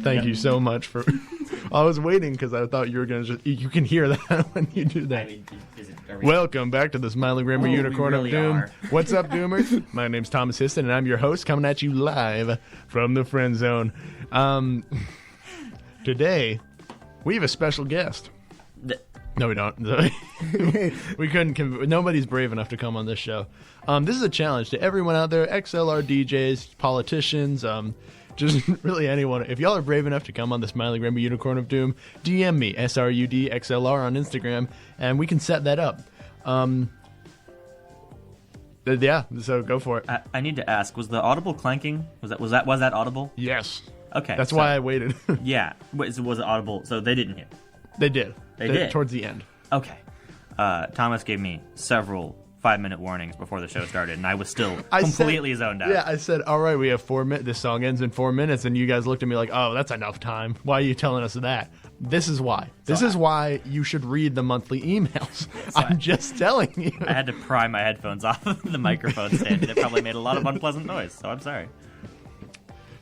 Thank you so much for. I was waiting because I thought you were gonna just. You can hear that when you do that. Welcome back to the Smiling Rainbow Unicorn of Doom. What's up, Doomers? My name's Thomas Histon, and I'm your host, coming at you live from the Friend Zone. Today, we have a special guest. No, we don't. We couldn't. Nobody's brave enough to come on this show. This is a challenge to everyone out there: XLR DJs, politicians, just really anyone. If y'all are brave enough to come on the Smiling Rainbow Unicorn of Doom, DM me SRUDXLR on Instagram, and we can set that up. Yeah, so go for it. I need to ask: was the audible clanking? Was that audible? Yes. Okay. That's why I waited. Yeah. Was it audible? So they didn't hear. They did. They did towards the end. Okay. Thomas gave me several 5-minute warnings before the show started, and I was still completely zoned out. Yeah, I said, all right, we have 4 minutes. This song ends in 4 minutes, and you guys looked at me like, oh, that's enough time. Why are you telling us that? This is why. This is why you should read the monthly emails. I'm just telling you. I had to pry my headphones off of the microphone stand. It probably made a lot of unpleasant noise, so I'm sorry.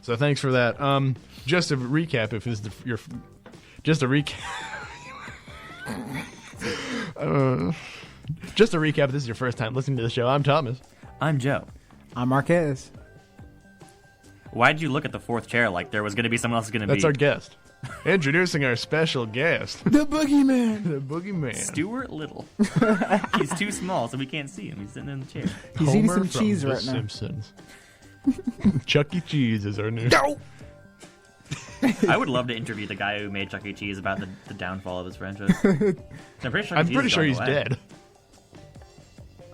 So thanks for that. Just to recap, just to recap, if this is your first time listening to the show, I'm Thomas. I'm Joe. I'm Marquez. Why'd you look at the fourth chair like there was going to be someone else going to be? That's our guest. Introducing our special guest. The Boogeyman. The Boogeyman. Stuart Little. He's too small, so we can't see him. He's sitting in the chair. He's Homer eating some from cheese The right now. Simpsons. Chuck E. Cheese is our new... No! I would love to interview the guy who made Chuck E. Cheese about the downfall of his franchise. I'm pretty sure he's dead.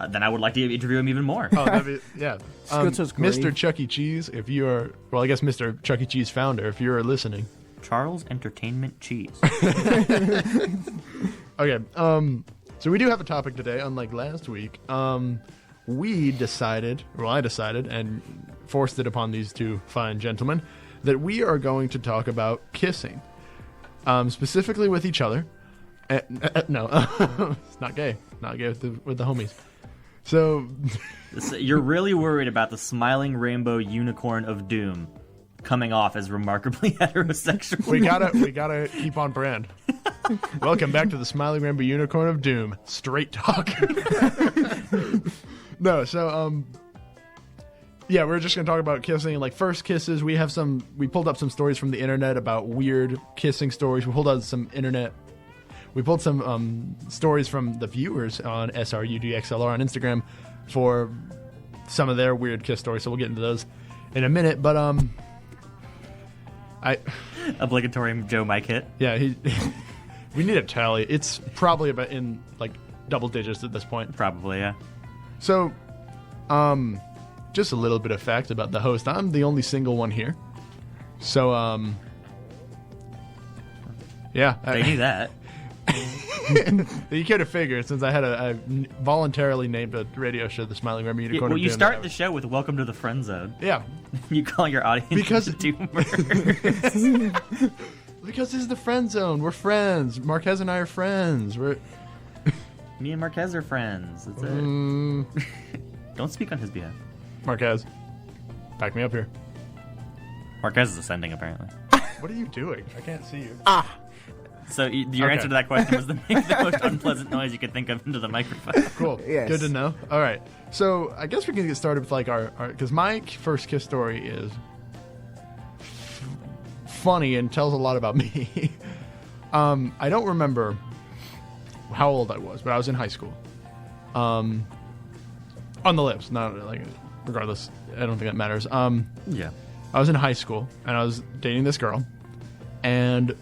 Then I would like to interview him even more. Oh, yeah. Mr. Chuck E. Cheese, if you are... Well, I guess Mr. Chuck E. Cheese founder, if you are listening. Charles Entertainment Cheese. Okay, so we do have a topic today, unlike last week. I decided, and forced it upon these two fine gentlemen, that we are going to talk about kissing. Specifically with each other. No, it's not gay. Not gay with the homies. So... You're really worried about the Smiling Rainbow Unicorn of Doom coming off as remarkably heterosexual. We gotta keep on brand. Welcome back to the Smiling Rainbow Unicorn of Doom. Straight talk. No, so yeah, we're just gonna talk about kissing, like first kisses. We pulled up some stories from the internet about weird kissing stories. We pulled some stories from the viewers on SRUDXLR on Instagram for some of their weird kiss stories. So we'll get into those in a minute. But obligatory Joe Mike hit. Yeah, we need a tally. It's probably about in like double digits at this point. Probably, yeah. So, just a little bit of fact about the host. I'm the only single one here. So, yeah. They knew that. You could have figured, since I voluntarily named a radio show the Smiling Rainbow Unicorn. Well, you start the show with "Welcome to the Friend Zone." Yeah. You call your audience doomers. Because this is the Friend Zone. We're friends. Marquez and I are friends. Me and Marquez are friends. That's it. Don't speak on his behalf. Marquez, back me up here. Marquez is ascending, apparently. What are you doing? I can't see you. So your answer to that question was to make the most unpleasant noise you could think of into the microphone. Cool. Yes. Good to know. All right. So I guess we can get started with like our because my first kiss story is funny and tells a lot about me. I don't remember how old I was, but I was in high school. On the lips, not like regardless. I don't think that matters. Yeah. I was in high school and I was dating this girl, and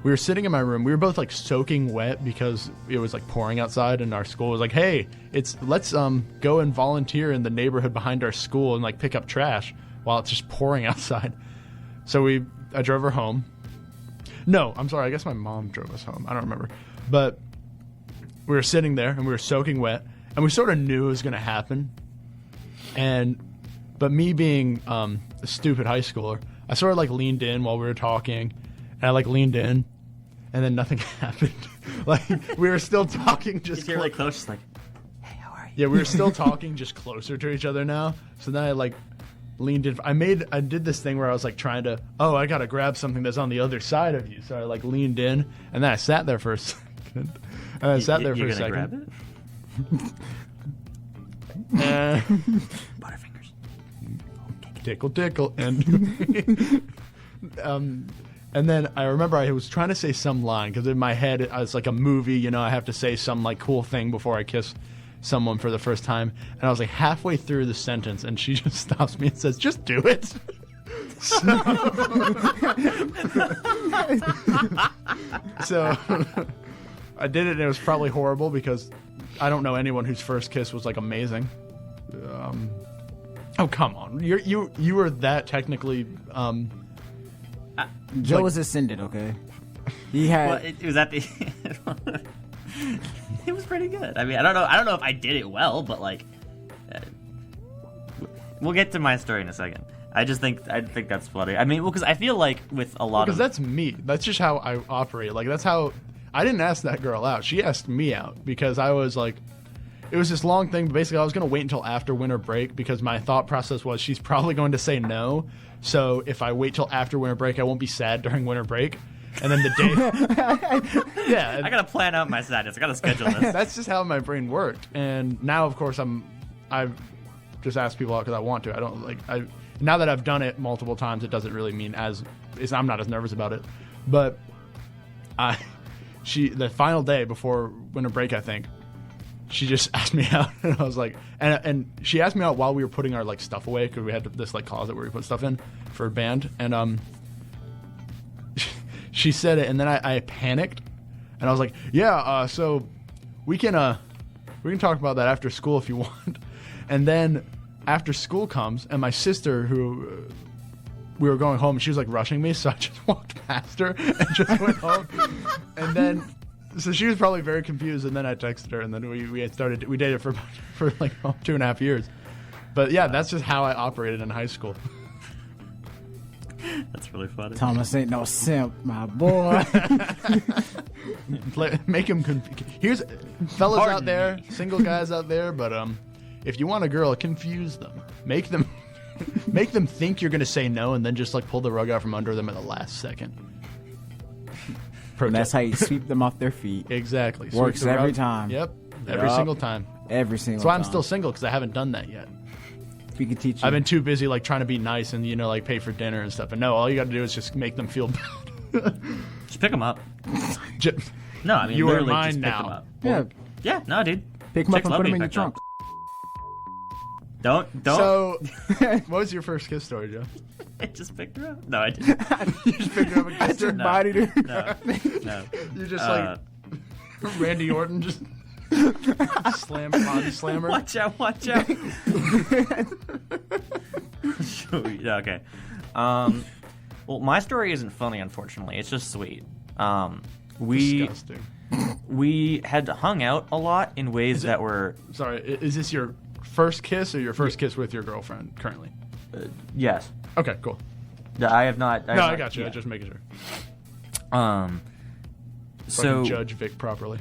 we were sitting in my room. We were both like soaking wet because it was like pouring outside, and our school was like, "Hey, let's go and volunteer in the neighborhood behind our school and like pick up trash while it's just pouring outside." So I drove her home. No, I'm sorry. I guess my mom drove us home. I don't remember. But we were sitting there and we were soaking wet, and we sort of knew it was going to happen. But me being a stupid high schooler, I sort of like leaned in while we were talking, and I like leaned in. And then nothing happened. Like, we were still talking just... You're really close, just like, hey, how are you? Yeah, we were still talking just closer to each other now. So then I, like, leaned in. I did this thing where I was like trying to. Oh, I gotta grab something that's on the other side of you. So I like leaned in, and then I sat there for a second. And I sat there for a second. You're gonna grab it? Butterfingers. Tickle, and then I remember I was trying to say some line because in my head it's like a movie, you know. I have to say some like cool thing before I kiss someone for the first time, and I was like halfway through the sentence, and she just stops me and says, "Just do it." So I did it, and it was probably horrible because I don't know anyone whose first kiss was like amazing. Oh come on, you were that technically. Joe was ascended, okay? He had. Well, it was at the. It was pretty good. I mean, I don't know if I did it well, but like, we'll get to my story in a second. I think that's funny. I mean, well, because I feel like with a lot of. Because that's me. That's just how I operate. Like that's how I didn't ask that girl out. She asked me out because I was like. It was this long thing, but basically I was going to wait until after winter break because my thought process was she's probably going to say no. So if I wait till after winter break, I won't be sad during winter break. And then the day... Yeah. I got to plan out my sadness. I got to schedule this. That's just how my brain worked. And now, of course, I've just asked people out because I want to. I don't like... Now that I've done it multiple times, it doesn't really mean I'm not as nervous about it. But the final day before winter break, I think, she just asked me out, and I was like, and she asked me out while we were putting our like stuff away because we had this like closet where we put stuff in for a band, and she said it, and then I panicked, and I was like, yeah, so we can talk about that after school if you want, and then after school comes, and my sister who. We were going home, and she was like rushing me, so I just walked past her and just went home, and then. So she was probably very confused, and then I texted her, and then we dated for like 2.5 years. But yeah, that's just how I operated in high school. That's really funny. Thomas ain't no simp, my boy. Make him confused. Here's fellas Pardon out there, me. single guys out there, but if you want a girl, confuse them. Make them think you're gonna say no, and then just like pull the rug out from under them at the last second. And that's how you sweep them off their feet. Exactly. Works Sweep the every rug. time. Yep. Every single time. Every single That's why time. I'm still single, because I haven't done that yet. We can teach you. I've been too busy like trying to be nice and like pay for dinner and stuff. And no, all you got to do is just make them feel bad. Just pick them up. Just, No, I mean, you are literally mine just pick now. them up. Yeah, Yeah, no, dude. pick them up Chicks and love put them being in your picked up. trunk. Don't. So, what was your first kiss story, Joe? I just picked her up. No, I didn't. You just picked her up and I kissed her? just bodied her. No. You just like Randy Orton just body slammer. Watch out. Yeah, okay. Well, my story isn't funny, unfortunately. It's just sweet. Disgusting. We had hung out a lot in ways that were... Sorry, is this your first kiss or your first kiss with your girlfriend currently? Yes. Okay, cool. I have not... I got you. Yeah. I'm just making sure. So I can judge Vic properly.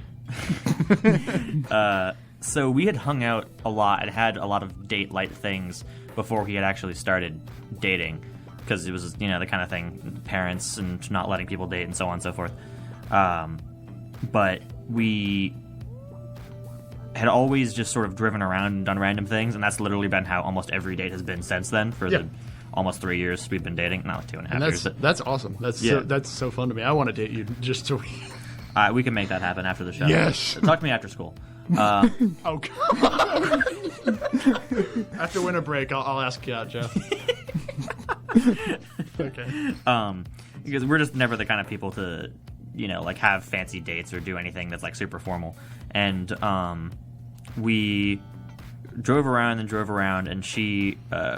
So we had hung out a lot and had a lot of date-like things before he had actually started dating, because it was, the kind of thing, parents and not letting people date and so on and so forth. But we had always just sort of driven around and done random things, and that's literally been how almost every date has been since then for the almost 3 years we've been dating. Not like 2.5 years. But that's awesome. That's so fun to me. I want to date you just so we can make that happen after the show. Yes. Talk to me after school. Oh, come on. After winter break, I'll ask you out, Joe. Okay. Because we're just never the kind of people to, like have fancy dates or do anything that's like super formal. And we drove around, and she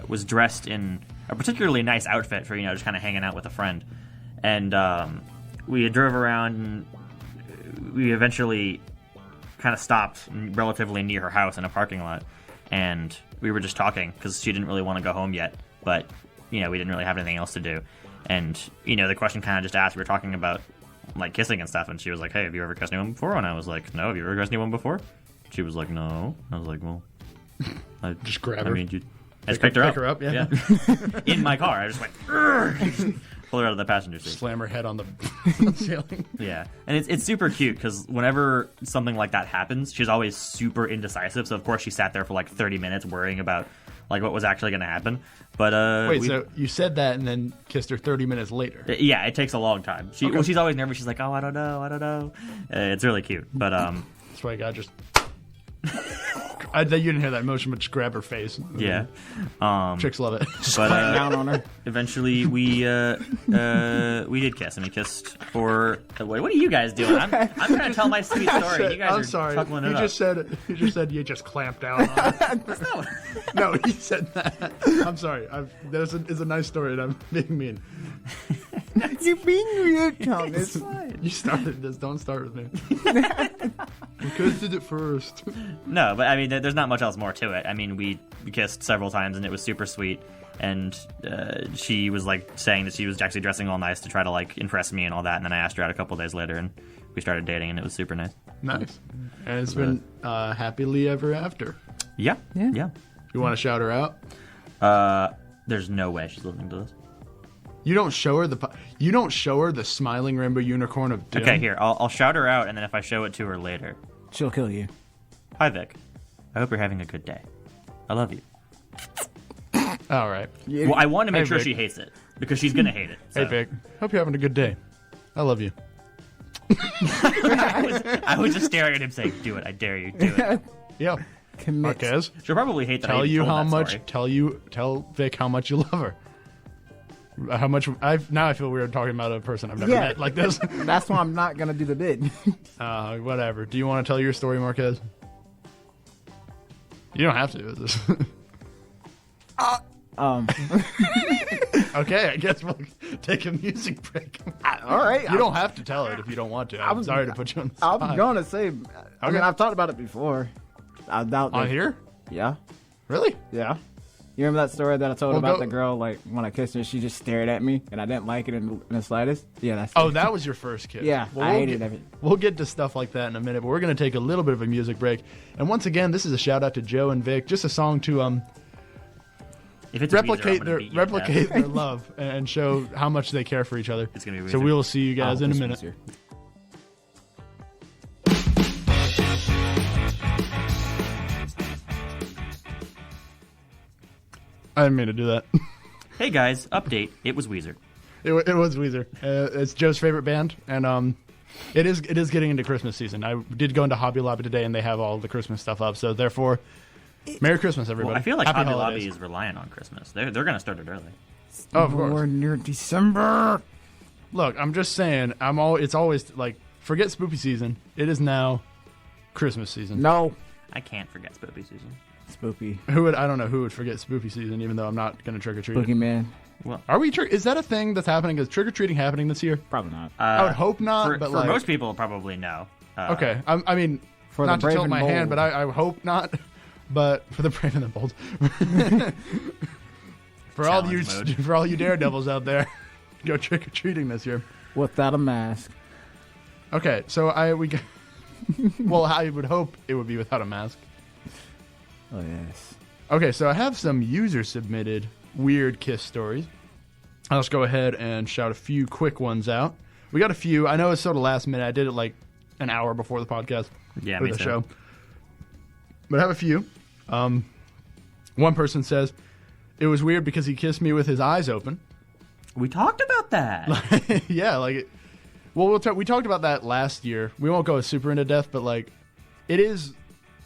was dressed in a particularly nice outfit for, just kind of hanging out with a friend. And we drove around, and we eventually kind of stopped relatively near her house in a parking lot, and we were just talking because she didn't really want to go home yet, but we didn't really have anything else to do. And the question kind of just asked, we were talking about like kissing and stuff, and she was like, hey, have you ever kissed anyone before? And I was like, no. Have you ever kissed anyone before? She was like, no. I was like, well, Just grab her. I mean, I just picked her her up, yeah. In my car. I just went, "Urgh." Pull her out of the passenger seat. Slam her head on the ceiling. Yeah, and it's super cute because whenever something like that happens, she's always super indecisive. So of course she sat there for like 30 minutes worrying about like what was actually going to happen. But wait, so you said that and then kissed her 30 minutes later? Yeah, it takes a long time. Well, she's always nervous. She's like, oh, I don't know. It's really cute, but that's why I just. You didn't hear that motion, but just grab her face. Yeah, chicks love it. But down on her. Eventually, we did kiss, and we kissed for. What are you guys doing? I'm trying to tell my sweet story. You guys I'm are sorry. chuckling it You up. just said you just clamped down on her. No, he said that. I'm sorry. It's a nice story, and I'm being mean. You're being weird, Tom. It's fine. You started this. Don't start with me. Because did it first. No, but I mean, there's not much else more to it. I mean, we kissed several times, and it was super sweet. And she was like saying that she was actually dressing all nice to try to like impress me and all that. And then I asked her out a couple days later, and we started dating, and it was super nice. Nice. And it's been happily ever after. Yeah. You want to shout her out? There's no way she's listening to this. You don't show her the smiling rainbow unicorn of doom. Okay, here I'll shout her out, and then if I show it to her later, she'll kill you. Hi, Vic. I hope you're having a good day. I love you. All right. Well, I want to make Hey, sure Vic. she hates it because she's gonna hate it. So. Hey, Vic. Hope you're having a good day. I love you. I was just staring at him saying, "Do it! I dare you! Do it!" Yeah. Commit. Marquez, She'll probably hate that. I tell even you told how that much. story. Tell Vic how much you love her. How much? Now I feel weird talking about a person I've never met like this. That's why I'm not gonna do the bid. Whatever. Do you want to tell your story, Marquez? You don't have to do this. Okay, I guess we'll take a music break. All right. You don't have to tell it if you don't want to. I'm sorry to put you on the spot. I'm gonna say. I mean, I've talked about it before. I doubt On that- here? Yeah. Really? Yeah. You remember that story that I told Well, about go- the girl, like, when I kissed her, she just stared at me, and I didn't like it in the slightest? Yeah, that's Oh, that was your first kiss. Yeah, Well, I we'll hated get, it. We'll get to stuff like that in a minute, but we're going to take a little bit of a music break. And once again, this is a shout out to Joe and Vic, just a song to If it's a Weezer, I'm replicate gonna their beat you to death. their love and show how much they care for each other. It's gonna be So Weezer. we will see you guys in a minute. I didn't mean to do that. Hey guys, update. It was Weezer. It was Weezer. It's Joe's favorite band, and it is getting into Christmas season. I did go into Hobby Lobby today, and they have all the Christmas stuff up. So therefore, Merry Christmas, everybody! Well, I feel like Happy Hobby holidays. Lobby is reliant on Christmas. They're gonna start it early. Oh, of course. We're near December. Look, I'm just saying. It's always like forget spooky season. It is now Christmas season. No. I can't forget Spooky season. Spooky. I don't know who would forget spooky season, even though I'm not going to trick or treat. Boogeyman. Are we? Is that a thing that's happening? Is trick or treating happening this year? Probably not. I would hope not. For, but for like, most people, probably no. okay. I mean, For not the to brave tilt and my bold. hand, but I hope not. But for the brave and the bold, for all you Challenge mode. for all you daredevils out there, go trick or treating this year. Without a mask. Okay, so well, I would hope it would be without a mask. Oh, yes. Okay, so I have some user-submitted weird kiss stories. I'll just go ahead and shout a few quick ones out. We got a few. I know it's sort of last minute. I did it like an hour before the podcast. Yeah, for me the too. show. But I have a few. One person says, it was weird because he kissed me with his eyes open. We talked about that. Yeah, like... Well, we talked about that last year. We won't go super into depth, but like, it is...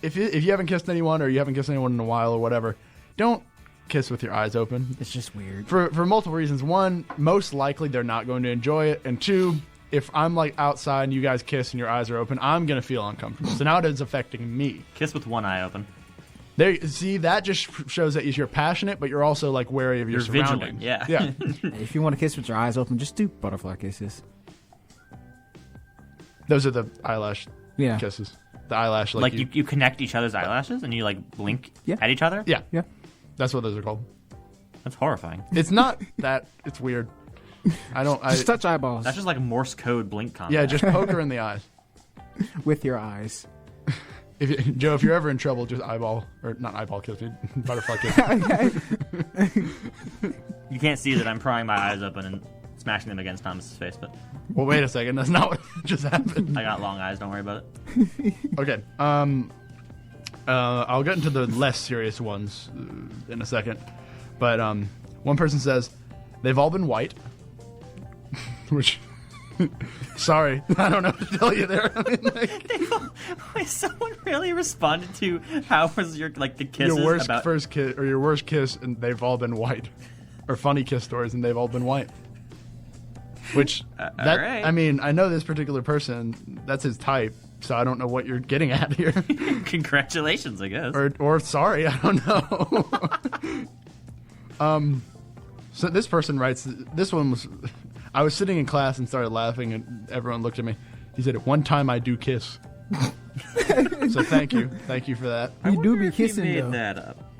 If you haven't kissed anyone or you haven't kissed anyone in a while or whatever, don't kiss with your eyes open. It's just weird. For multiple reasons. One, most likely they're not going to enjoy it. And two, if I'm like outside and you guys kiss and your eyes are open, I'm going to feel uncomfortable. So now it is affecting me. Kiss with one eye open. See, that just shows that you're passionate, but you're also like wary of your You're surroundings. vigilant, yeah. Yeah. If you want to kiss with your eyes open, just do butterfly kisses. Those are the eyelash Yeah. kisses. The eyelash, Like you connect each other's eyelashes and you like blink Yeah. at each other? Yeah. Yeah. That's what those are called. That's horrifying. It's not that. It's weird. Just touch eyeballs That's just like Morse code blink combat. Yeah, just poke her in the eyes. with your eyes. Joe, if you're ever in trouble, just not eyeball kiss, dude, butterfly kiss. You can't see that I'm prying my eyes open and smashing them against Thomas's face, but Well, wait a second. That's not what just happened. I got long eyes. Don't worry about it. Okay. I'll get into the less serious ones in a second. But one person says they've all been white, which. Sorry, I don't know what to tell you there. I mean, Wait, someone really responded to how was your the kisses your worst about first kiss or your worst kiss, and they've all been white, or funny kiss stories, and they've all been white. Which all right. I mean, I know this particular person. That's his type, so I don't know what you're getting at here. Congratulations, I guess. or sorry, I don't know. So this person writes. This one was. I was sitting in class and started laughing, and everyone looked at me. He said, "At one time, I do kiss." So thank you for that. You do be If you kissing made though. that up.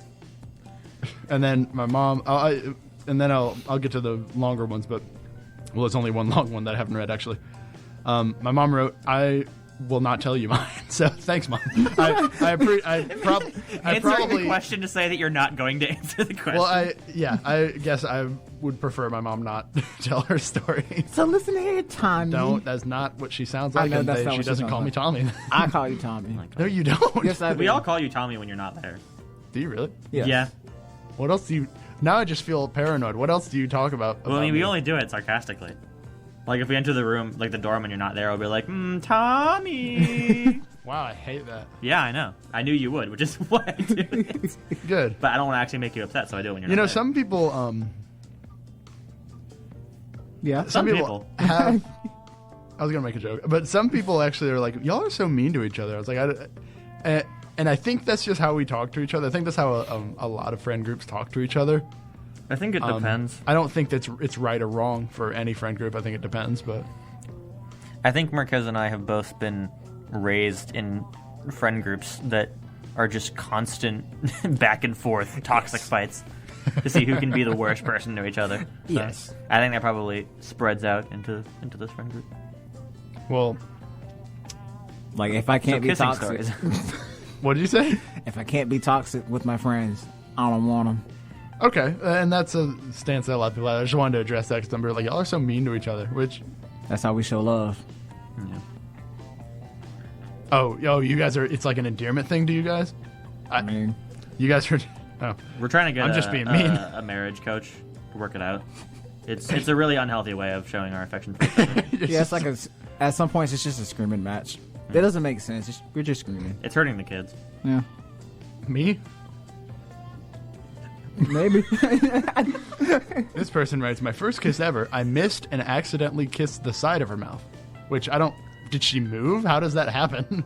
And then my mom. I'll get to the longer ones, but it's only one long one that I haven't read actually. My mom wrote, "I will not tell you mine." So thanks, Mom. I Answering the question to say that you're not going to answer the question. Well, I guess I would prefer my mom not tell her story. So listen here, Tommy. Don't. That's not what she sounds I like. know And that's not she what she doesn't sounds call me like. Tommy. I call you Tommy. No, you don't. Yes, I do. we all call you Tommy when you're not there. Do you really? Yes. Yeah. What else do you? Now I just feel paranoid. What else do you talk about? Well, I mean, about we me? only do it sarcastically. Like, if we enter the room, like the dorm, and you're not there, I'll be like, Tommy. Wow, I hate that. Yeah, I know. I knew you would, which is why I do it. Good. But I don't want to actually make you upset, so I do it when you're You not know, there. some people. Yeah. Some people have. I was gonna make a joke, but some people actually are like, "Y'all are so mean to each other." I was like, and I think that's just how we talk to each other. I think that's how a lot of friend groups talk to each other. I think it depends. I don't think it's right or wrong for any friend group. I think it depends, but I think Marquez and I have both been raised in friend groups that are just constant back and forth toxic fights to see who can be the worst person to each other. So Yes. I think that probably spreads out into this friend group. well, Like if I can't So be kissing toxic, stories. what did you say? if I can't be toxic with my friends, I don't want them. Okay, and that's a stance that a lot of people have. I just wanted to address that because I'm like, y'all are so mean to each other. Which, That's how we show love. Yeah. oh, you guys are. It's like an endearment thing to you guys. I mean, You guys are. Oh, We're trying to get I'm just being mean. a marriage coach to work it out. It's a really unhealthy way of showing our affection for each other. yeah, it's like at some points it's just a screaming match. It doesn't make sense. We're just screaming. It's hurting the kids. Yeah, me. maybe. This person writes, "My first kiss ever. I missed and accidentally kissed the side of her mouth, which I don't. Did she move? How does that happen?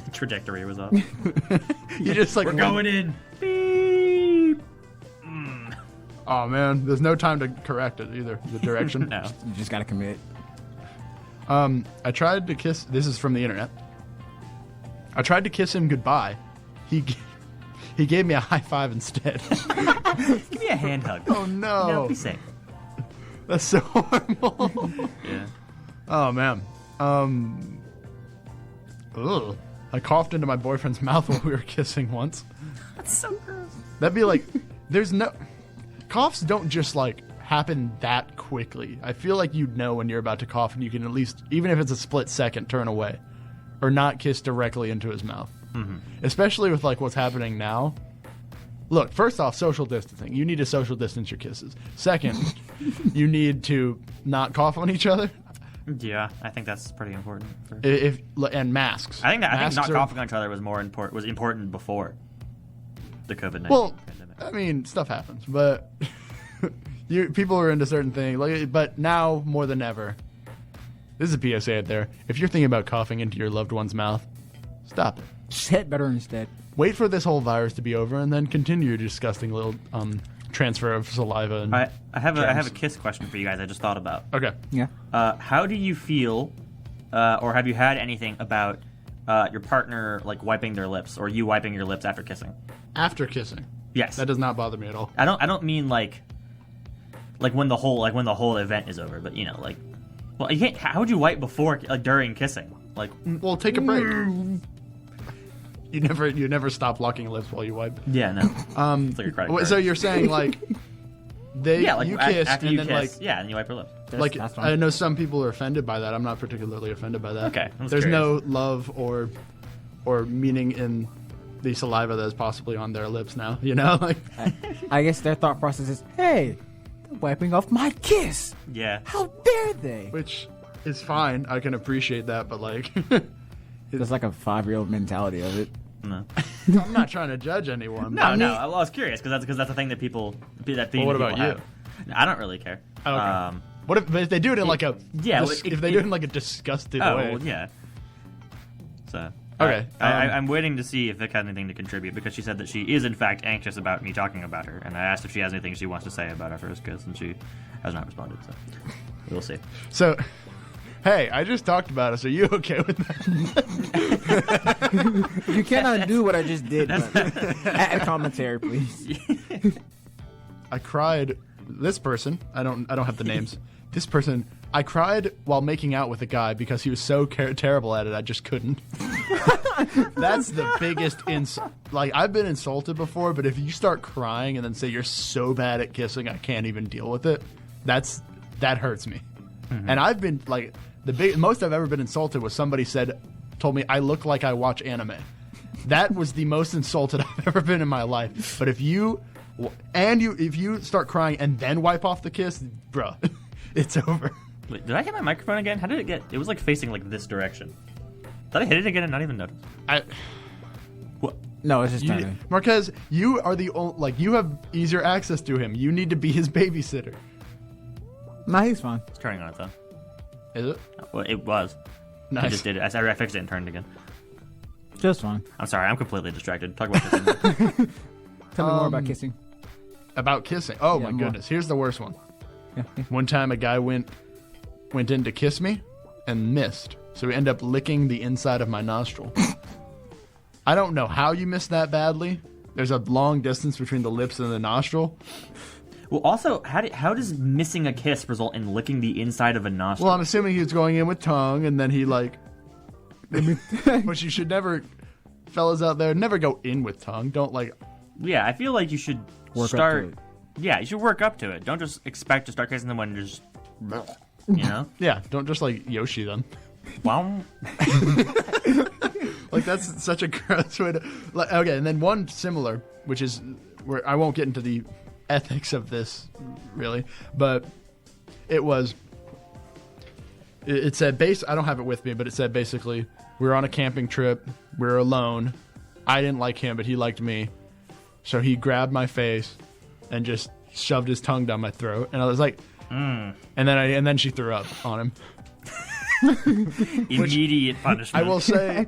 The trajectory was off. You just like We're going in. Beep. Oh man, there's no time to correct it either. The direction. No. You just gotta commit. I tried to kiss. This is from the internet. I tried to kiss him goodbye. He gave me a high five instead. Give me a hand hug. Oh no, No, be safe. that's so horrible. Yeah. Oh man. Ugh. I coughed into my boyfriend's mouth while we were kissing once. That's so gross. That'd be like, there's no coughs don't just like happen that quickly. I feel like you'd know when you're about to cough, and you can at least, even if it's a split second, turn away or not kiss directly into his mouth. Mm-hmm. Especially with like what's happening now. Look, first off, social distancing. You need to social distance your kisses. Second, you need to not cough on each other. Yeah, I think that's pretty important. And masks. I think Masks not are- coughing on each other was important before the COVID-19 Well, pandemic. I mean, stuff happens, but people are into certain things. But now more than ever, this is a PSA out there. If you're thinking about coughing into your loved one's mouth, stop it. Shit better instead. Wait for this whole virus to be over, and then continue your disgusting little transfer of saliva. And I have germs. a kiss question for you guys. I just thought about. Okay. Yeah. How do you feel, or have you had anything about your partner like wiping their lips, or you wiping your lips after kissing? After kissing, Yes. that does not bother me at all. I don't mean like when the whole event is over, but you know, like, well, you can't. How would you wipe before, like during kissing? Like, Well, take a break. You never stop locking lips while you wipe. Yeah, no. It's like a credit card. So you're saying like you kiss after and you then kiss, like yeah, and you wipe her lips. like That's fine. I know some people are offended by that. I'm not particularly offended by that. Okay, I was There's curious. no love or meaning in the saliva that is possibly on their lips now. You know, like I guess their thought process is, hey, they're wiping off my kiss. Yeah. How dare they? which is fine. I can appreciate that, but like There's like a 5-year-old mentality of it. No. I'm not trying to judge anyone. No, no. I was curious because that's the thing that people that theme Well, what that about people you? have. I don't really care. Okay. What if they do it in like a yeah, if they do it in like a disgusted Oh, way? well, yeah. So Okay, I'm waiting to see if Vic has anything to contribute because she said that she is in fact anxious about me talking about her, and I asked if she has anything she wants to say about our first kiss, and she has not responded. So we'll see. So, hey, I just talked about us. Are you okay with that? You cannot do what I just did. But add commentary, please. I cried. This person, I don't have the names. This person, I cried while making out with a guy because he was so terrible at it. I just couldn't. That's the biggest insult. Like, I've been insulted before, but if you start crying and then say you're so bad at kissing, I can't even deal with it. That hurts me. And I've been like most I've ever been insulted was somebody told me I look like I watch anime. That was the most insulted I've ever been in my life. But if you start crying and then wipe off the kiss, bruh, it's over. Wait, did I hit my microphone again? How did it get? It was like facing like this direction. Did I hit it again and not even notice? What? No, it's just turning. Marquez, you are the only, like, you have easier access to him. You need to be his babysitter. Nah, he's fine. It's turning on its own. Is it? Well, it was. I Nice. just did it. I fixed it and turned it again. Just fine. I'm sorry. I'm completely distracted. Talk about this. Tell me more about kissing. About kissing. Oh Yeah, my more. goodness. Here's the worst one. Yeah. One time a guy went in to kiss me and missed. So he ended up licking the inside of my nostril. I don't know how you missed that badly. There's a long distance between the lips and the nostril. Well, also, how does missing a kiss result in licking the inside of a nostril? Well, I'm assuming he was going in with tongue and then he like... But you should never... Fellas out there, never go in with tongue. Don't like... Yeah, I feel like you should Work up start. to Yeah, you should work up to it. Don't just expect to start kissing them when you're just, you know. Yeah, don't just like Yoshi them. Wow. Like, that's such a gross way to... Like, okay, and then one similar, which is where I won't get into the ethics of this, really, but it was... It said, I don't have it with me, but it said basically, we were on a camping trip, we were alone, I didn't like him, but he liked me, so he grabbed my face and just shoved his tongue down my throat, and I was like... And then she threw up on him. Immediate punishment. I will say...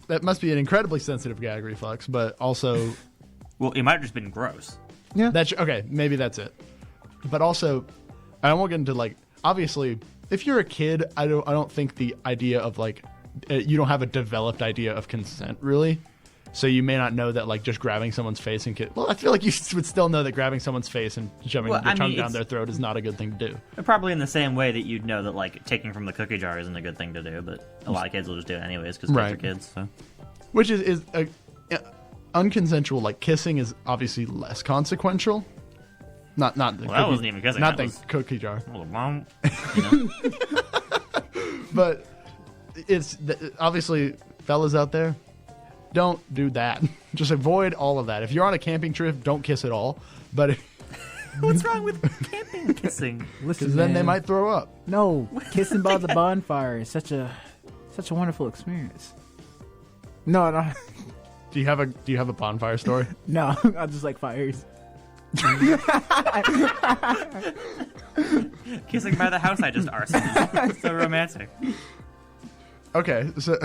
That must be an incredibly sensitive gag reflex, but also... Well, it might have just been gross. Yeah. Okay, maybe that's it. But also, I won't get into, like... Obviously, if you're a kid, I don't think the idea of, like... You don't have a developed idea of consent, really. So you may not know that, like, just grabbing someone's face and... Well, I feel like you would still know that grabbing someone's face and shoving your tongue down their throat is not a good thing to do. Probably in the same way that you'd know that, like, taking from the cookie jar isn't a good thing to do, but a lot of kids will just do it anyways because Right. they're kids. So. Which is unconsensual. Like, kissing is obviously less consequential. Not the Well, that wasn't even kissing. Not That the was- cookie jar. Well, mom, you know? But it's obviously, fellas out there, don't do that. Just avoid all of that. If you're on a camping trip, don't kiss at all. But What's wrong with camping kissing? Listen, then they man. might throw up. No, kissing by the bonfire is such a wonderful experience. No. Do you have a bonfire story? No, I just like fires. Kissing by the house I just arsoned. It's so romantic. Okay, so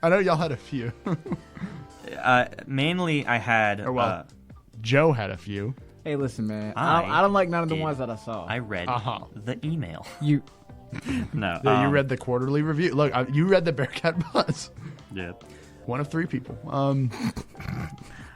I know y'all had a few. Mainly, I had. Or well, Joe had a few. Hey, listen, man. I I don't like none of the did. ones that I saw. I read the email. You. No. Yeah, you read the quarterly review. Look, you read the Bearcat Buzz. Yeah. One of 3 people.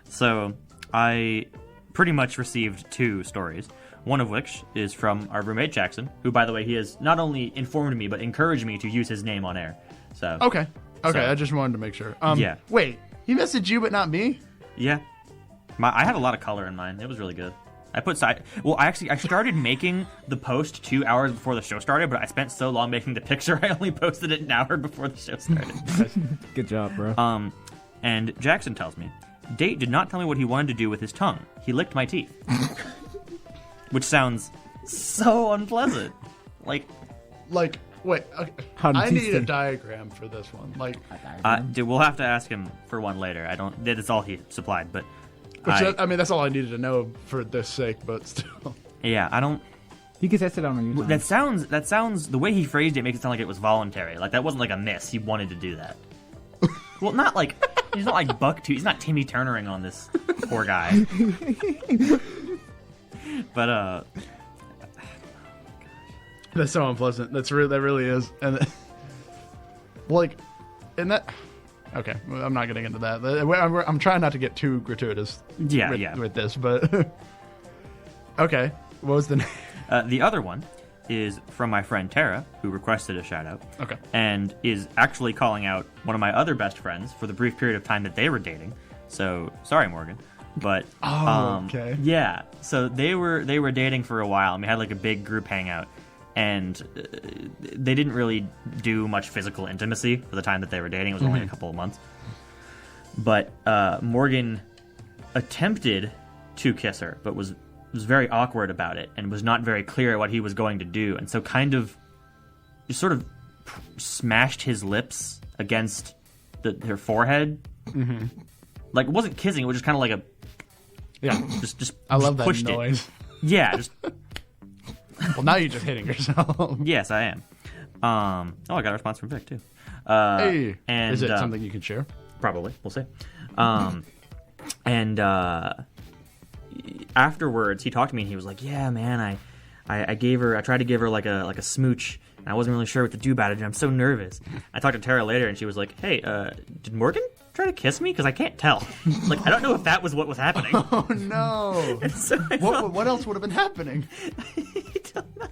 So I pretty much received 2 stories. One of which is from our roommate Jackson, who, by the way, he has not only informed me but encouraged me to use his name on air. So Okay. So- I just wanted to make sure. Yeah. Wait. He messaged you, but not me. Yeah. I had a lot of color in mine. It was really good. I started making the post 2 hours before the show started, but I spent so long making the picture, I only posted it an hour before the show started. Good job, bro. And Jackson tells me, Date did not tell me what he wanted to do with his tongue. He licked my teeth. Which sounds so unpleasant. Like, wait. Okay. I need a diagram for this one. Like, dude, we'll have to ask him for one later. That's all he supplied, but... I mean, that's all I needed to know for this sake, but still. Yeah, I don't... You can test it on YouTube. That sounds... The way he phrased it makes it sound like it was voluntary. Like, that wasn't like a miss. He wanted to do that. Well, not like... He's not like Bucktooth. He's not Timmy Turnering on this poor guy. But, That's so unpleasant. That really is. And, like, in that... Okay, I'm not getting into that. I'm trying not to get too gratuitous with this, but... Okay, what was the name? The other one is from my friend Tara, who requested a shout-out. Okay. And is actually calling out one of my other best friends for the brief period of time that they were dating. So, sorry, Morgan. But, okay. Yeah, so they were dating for a while, and we had like a big group hangout. And they didn't really do much physical intimacy for the time that they were dating. It was only a couple of months. But Morgan attempted to kiss her, but was very awkward about it and was not very clear what he was going to do. And so kind of just sort of smashed his lips against her forehead. Mm-hmm. Like, it wasn't kissing. It was just kind of like a... Yeah. Just I love that pushed noise. It. Yeah, just... Well, now you're just hitting yourself. Yes, I am. I got a response from Vic, too. Hey, and, is it something you can share? Probably. We'll see. And afterwards, he talked to me, and he was like, yeah, man, I tried to give her like a smooch, and I wasn't really sure what to do about it, and I'm so nervous. I talked to Tara later, and she was like, hey, did Morgan try to kiss me? Because I can't tell. Like, I don't know if that was what was happening. Oh, no. So what else would have been happening? I don't know.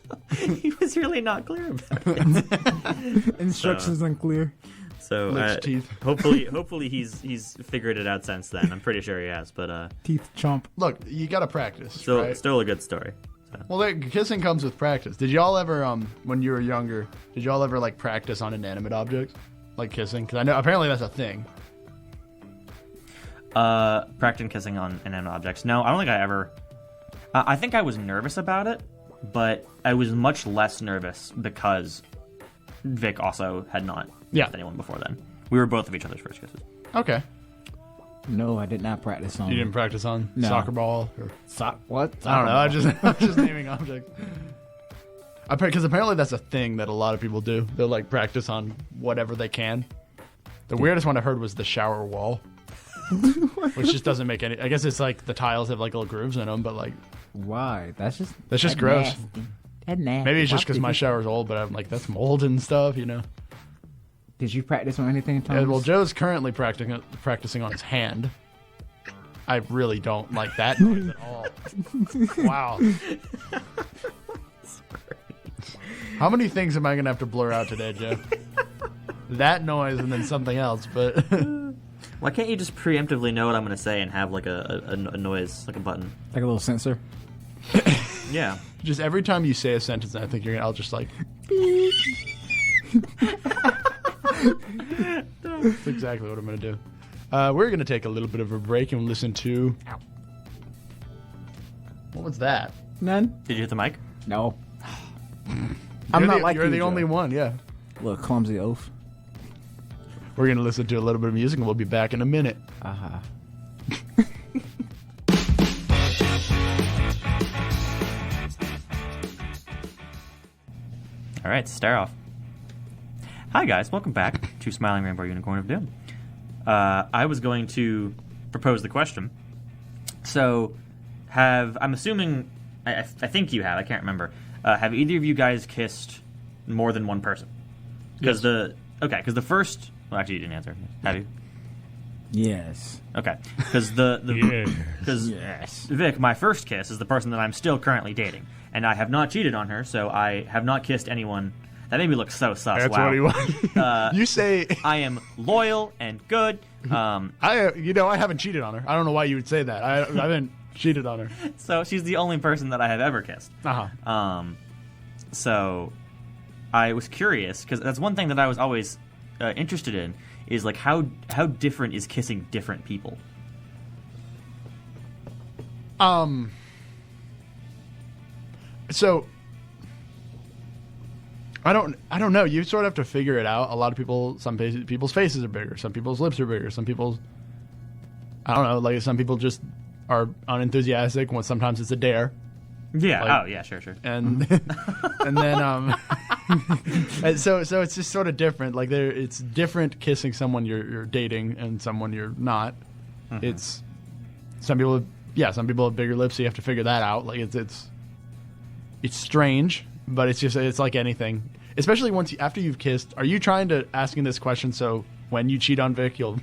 He was really not clear about it. Instructions unclear. So teeth. hopefully he's figured it out since then. I'm pretty sure he has, but teeth chomp. Look, you got to practice. Still a good story. So. Well, kissing comes with practice. Did y'all ever, when you were younger, like practice on inanimate objects, like kissing? Because I know apparently that's a thing. Practicing kissing on inanimate objects. No, I don't think I ever. I think I was nervous about it, but I was much less nervous because Vic also had not kissed anyone before then. We were both of each other's first kisses. Okay. No, I did not practice on. You didn't practice on soccer ball or what? I don't know. I'm just naming objects. Because apparently that's a thing that a lot of people do. They'll like practice on whatever they can. The weirdest one I heard was the shower wall. Which just doesn't make any... I guess it's like the tiles have like little grooves in them, but like... Why? That's just gross. Nasty. That's nasty. Maybe it's just because my shower's old, but I'm like, that's mold and stuff, you know? Did you practice on anything, Thomas? Well, Joe's currently practicing on his hand. I really don't like that noise at all. Wow. How many things am I going to have to blur out today, Joe? That noise and then something else, but... Why can't you just preemptively know what I'm going to say and have like a noise, like a button? Like a little sensor? Yeah. Just every time you say a sentence, I think I'll just like... That's exactly what I'm going to do. We're going to take a little bit of a break and listen to... Ow. What was that? None. Did you hit the mic? No. You're the only one, yeah. Little clumsy oaf. We're going to listen to a little bit of music and we'll be back in a minute. Uh-huh. All right, start off. Hi, guys. Welcome back to Smiling Rainbow Unicorn of Doom. I was going to propose the question. So, I'm assuming, I think you have, I can't remember. Have either of you guys kissed more than one person? Because the first... Well, actually, you didn't answer. Have you? Yes. Okay. Because Yes. Vic, my first kiss is the person that I'm still currently dating. And I have not cheated on her, so I have not kissed anyone. That made me look so sus. That's wow. what he wants. You say I am loyal and good. I haven't cheated on her. I don't know why you would say that. I haven't cheated on her. So she's the only person that I have ever kissed. So I was curious because that's one thing that I was always interested in is like how different is kissing different people? So I don't know. You sort of have to figure it out. A lot of people, people's faces are bigger. Some people's lips are bigger. Some people's, I don't know. Like some people just are unenthusiastic. When sometimes it's a dare. Yeah. Like, oh yeah. Sure. And and then and so it's just sort of different. Like it's different kissing someone you're dating and someone you're not. Mm-hmm. It's some people have bigger lips, so you have to figure that out. Like it's strange, but it's like anything. Especially after you've kissed. Are you trying to asking this question so when you cheat on Vic, you'll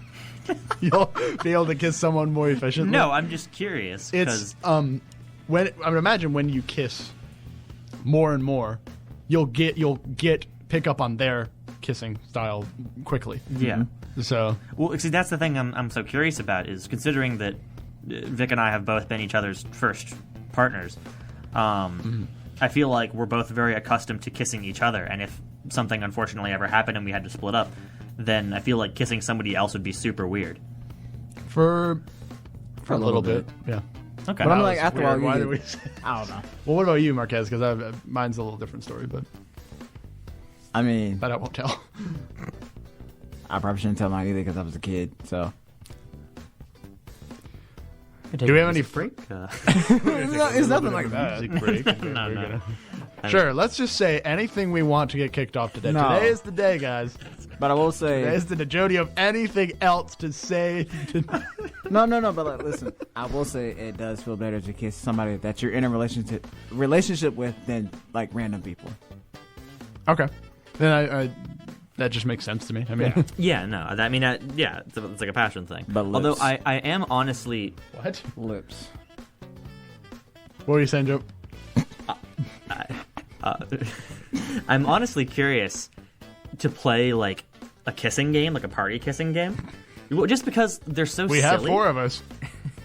be able to kiss someone more efficiently? No, I'm just curious. It's when I would imagine when you kiss more and more, you'll pick up on their kissing style quickly. Yeah. So well, see, that's the thing I'm so curious about is considering that Vic and I have both been each other's first partners. I feel like we're both very accustomed to kissing each other, and if something unfortunately ever happened and we had to split up, then I feel like kissing somebody else would be super weird. For a little bit, yeah. Okay. But I'm like, after all, why did we? I don't know. Well, what about you, Marquez? Because mine's a little different story, but I mean, that I won't tell. I probably shouldn't tell mine either because I was a kid. So, do we have any break? it's nothing like that. Music break. No. Sure, let's just say anything we want to get kicked off today. No. Today is the day, guys. But I will say, Today is the day. Jody, of anything else to say? no. But like, listen, I will say it does feel better to kiss somebody that you're in a relationship with than like random people. Okay, then I that just makes sense to me. I mean, Yeah, no. I mean, it's like a passion thing. But lips. Although I am honestly... what? Lips. What were you saying, Joe? I'm honestly curious to play like a kissing game, like a party kissing game. Well, just because they're so We silly. have 4 of us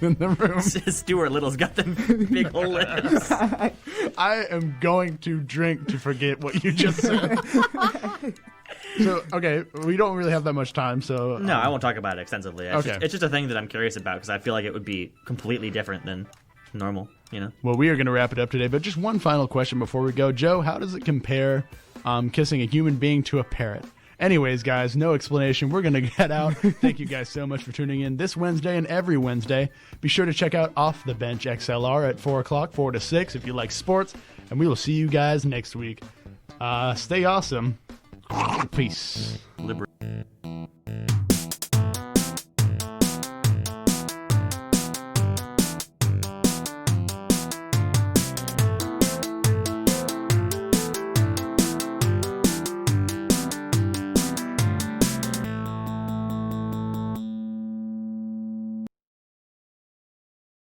in the room. Stuart Little's got them big old lips. I am going to drink to forget what you just said. So, okay, we don't really have that much time, so... No, I won't talk about it extensively. It's Okay. just a thing that I'm curious about because I feel like it would be completely different than normal, you know? Well, we are going to wrap it up today, but just one final question before we go. Joe, how does it compare kissing a human being to a parrot? Anyways, guys, no explanation. We're going to get out. Thank you guys so much for tuning in this Wednesday and every Wednesday. Be sure to check out Off the Bench XLR at 4 o'clock, 4 to 6 if you like sports, and we will see you guys next week. Stay awesome. Peace. Liberty.